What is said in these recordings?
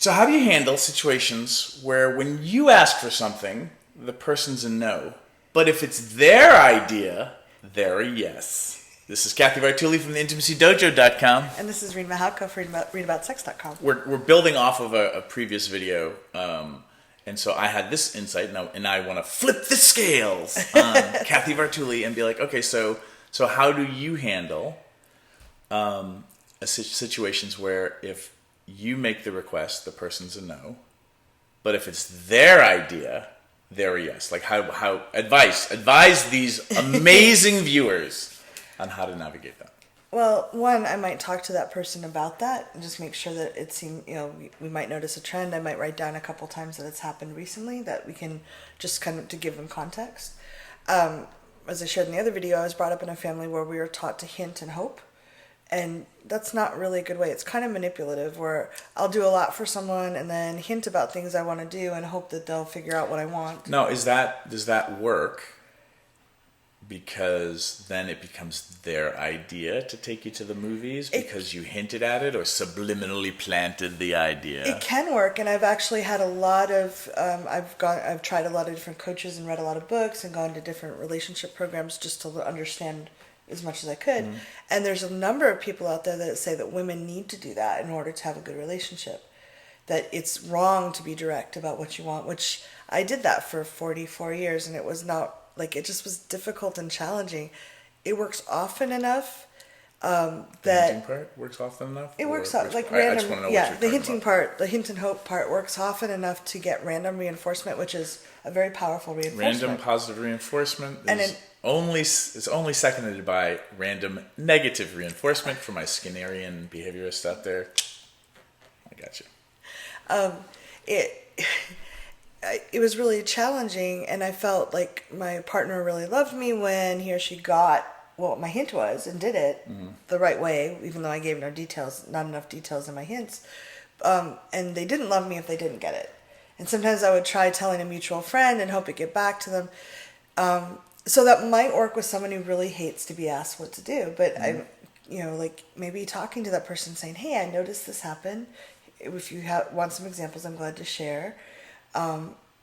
So how do you handle situations where when you ask for something, the person's a no, but if it's their idea, they're a yes? This is Cathy from the IntimacyDojo.com. And this is Reid for readaboutsex.com. We're building off of a previous video, and so I had this insight, and I want to flip the scales on Cathy Vartuli and be like, okay, so how do you handle situations where if you make the request, the person's a no, but if it's their idea, they're a yes? Like how advise these amazing viewers on how to navigate that. Well, one, I might talk to that person about that and just make sure that it seems, we might notice a trend. I might write down a couple times that it's happened recently that we can just kind of to give them context. As I shared in the other video, I was brought up in a family where we were taught to hint and hope. And that's not really a good way. It's kind of manipulative where I'll do a lot for someone and then hint about things I want to do and hope that they'll figure out what I want. Now, does that work? Because then it becomes their idea to take you to the movies because you hinted at it or subliminally planted the idea. It can work, and I've actually had a lot of I've tried a lot of different coaches and read a lot of books and gone to different relationship programs just to understand as much as I could. Mm-hmm. And there's a number of people out there that say that women need to do that in order to have a good relationship. That it's wrong to be direct about what you want, which I did that for 44 years, and it was not. Like, it just was difficult and challenging. It works often enough the hinting part works often enough? It works out like random. I just want to know yeah, what the you're hinting about. part, the hint and hope part works often enough to get random reinforcement, which is a very powerful reinforcement. Random positive reinforcement And is only seconded by random negative reinforcement for my Skinnerian behaviorist out there. I got you. It was really challenging, and I felt like my partner really loved me when he or she got what my hint was and did it the right way, even though I gave not enough details in my hints. And they didn't love me if they didn't get it. And sometimes I would try telling a mutual friend and hope it get back to them. So that might work with someone who really hates to be asked what to do. But like maybe talking to that person saying, hey, I noticed this happen. If you want some examples, I'm glad to share.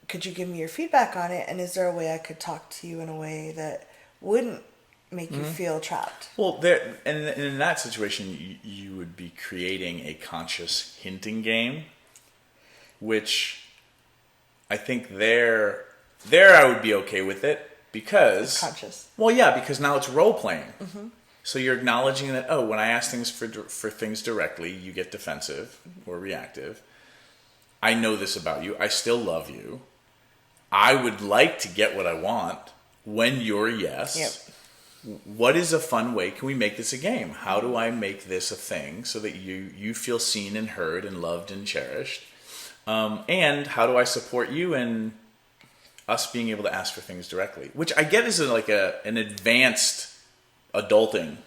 Could you give me your feedback on it? And is there a way I could talk to you in a way that wouldn't make you feel trapped? Well, in that situation, you would be creating a conscious hinting game, which I think there I would be okay with it because it's conscious. Well, yeah, because now it's role playing. Mm-hmm. So you're acknowledging that when I ask things for things directly, you get defensive or reactive. I know this about you. I still love you. I would like to get what I want when you're yes. Yep. What is a fun way? Can we make this a game? How do I make this a thing so that you feel seen and heard and loved and cherished? And how do I support you in us being able to ask for things directly? Which I get is an advanced adulting.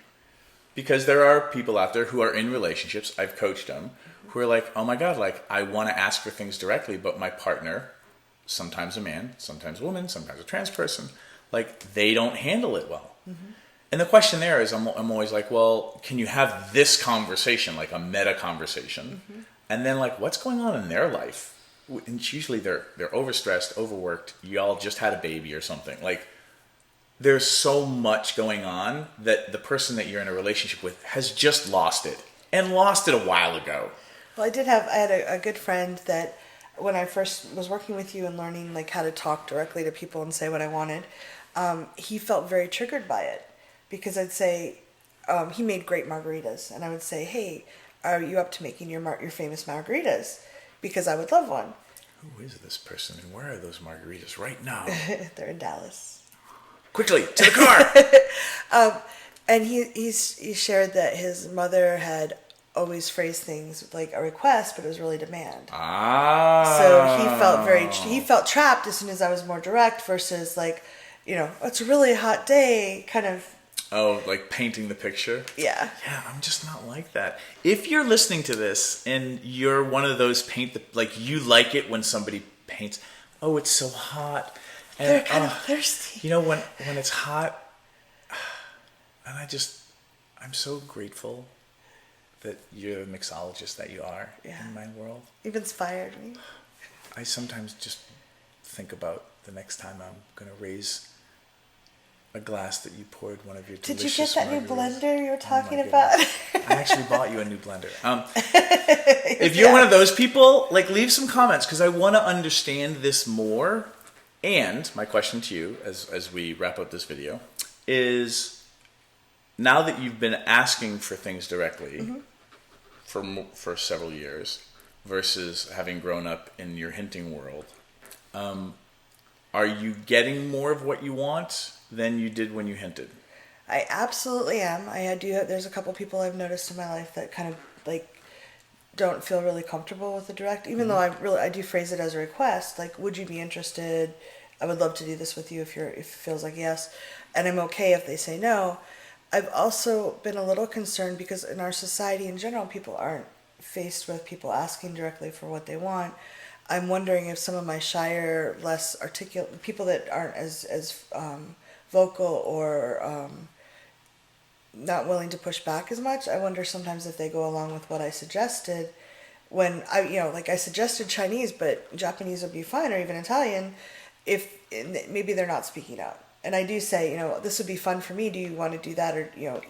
Because there are people out there who are in relationships, I've coached them, who are like, oh my God, like I want to ask for things directly, but my partner, sometimes a man, sometimes a woman, sometimes a trans person, like they don't handle it well. Mm-hmm. And the question there is, I'm always like, well, can you have this conversation, like a meta conversation? Mm-hmm. And then like, what's going on in their life? And usually they're overstressed, overworked, y'all just had a baby or something. Like, there's so much going on that the person that you're in a relationship with has just lost it. And lost it a while ago. Well, I had a good friend that when I first was working with you and learning like how to talk directly to people and say what I wanted, he felt very triggered by it. Because I'd say, he made great margaritas. And I would say, hey, are you up to making your famous margaritas? Because I would love one. Who is this person and where are those margaritas right now? They're in Dallas. Quickly, to the car! And he shared that his mother had always phrased things like a request, but it was really demand. So he felt trapped as soon as I was more direct versus like, it's a really hot day, kind of. Oh, like painting the picture? Yeah. Yeah, I'm just not like that. If you're listening to this and you're one of those you like it when somebody paints, oh, it's so hot. And, they're kind of thirsty. When it's hot, and I'm so grateful that you're the mixologist that you are in my world. You've inspired me. I sometimes just think about the next time I'm going to raise a glass that you poured one of your delicious Did you get that margaritas. new blender you were talking Oh about? I actually bought you a new blender. If you're one of those people, like, leave some comments, because I want to understand this more. And my question to you, as we wrap up this video, is now that you've been asking for things directly for several years versus having grown up in your hinting world, are you getting more of what you want than you did when you hinted? I absolutely am. There's a couple people I've noticed in my life that kind of like don't feel really comfortable with the direct, even though I do phrase it as a request. Like, would you be interested? I would love to do this with you if it feels like yes, and I'm okay if they say no. I've also been a little concerned because in our society in general, people aren't faced with people asking directly for what they want. I'm wondering if some of my shyer, less articulate people that aren't as vocal or not willing to push back as much, I wonder sometimes if they go along with what I suggested. When I suggested Chinese, but Japanese would be fine, or even Italian, if maybe they're not speaking up. And I do say, this would be fun for me. Do you want to do that? Or,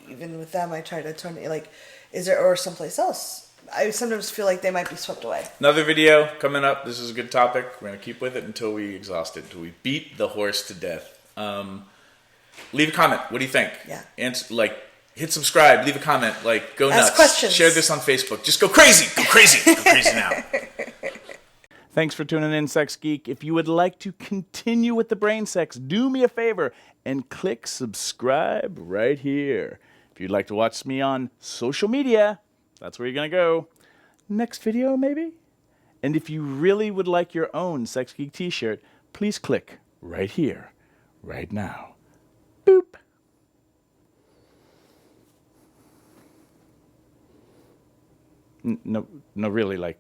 even with them, I try to turn it like, is there, or someplace else? I sometimes feel like they might be swept away. Another video coming up. This is a good topic. We're going to keep with it until we exhaust it, until we beat the horse to death. Leave a comment. What do you think? Yeah. Hit subscribe. Leave a comment. Go nuts. Ask questions. Share this on Facebook. Just go crazy. Go crazy. Go crazy now. Thanks for tuning in, Sex Geek. If you would like to continue with the brain sex, do me a favor and click subscribe right here. If you'd like to watch me on social media, that's where you're going to go. Next video, maybe? And if you really would like your own Sex Geek t-shirt, please click right here, right now. Boop. No, really,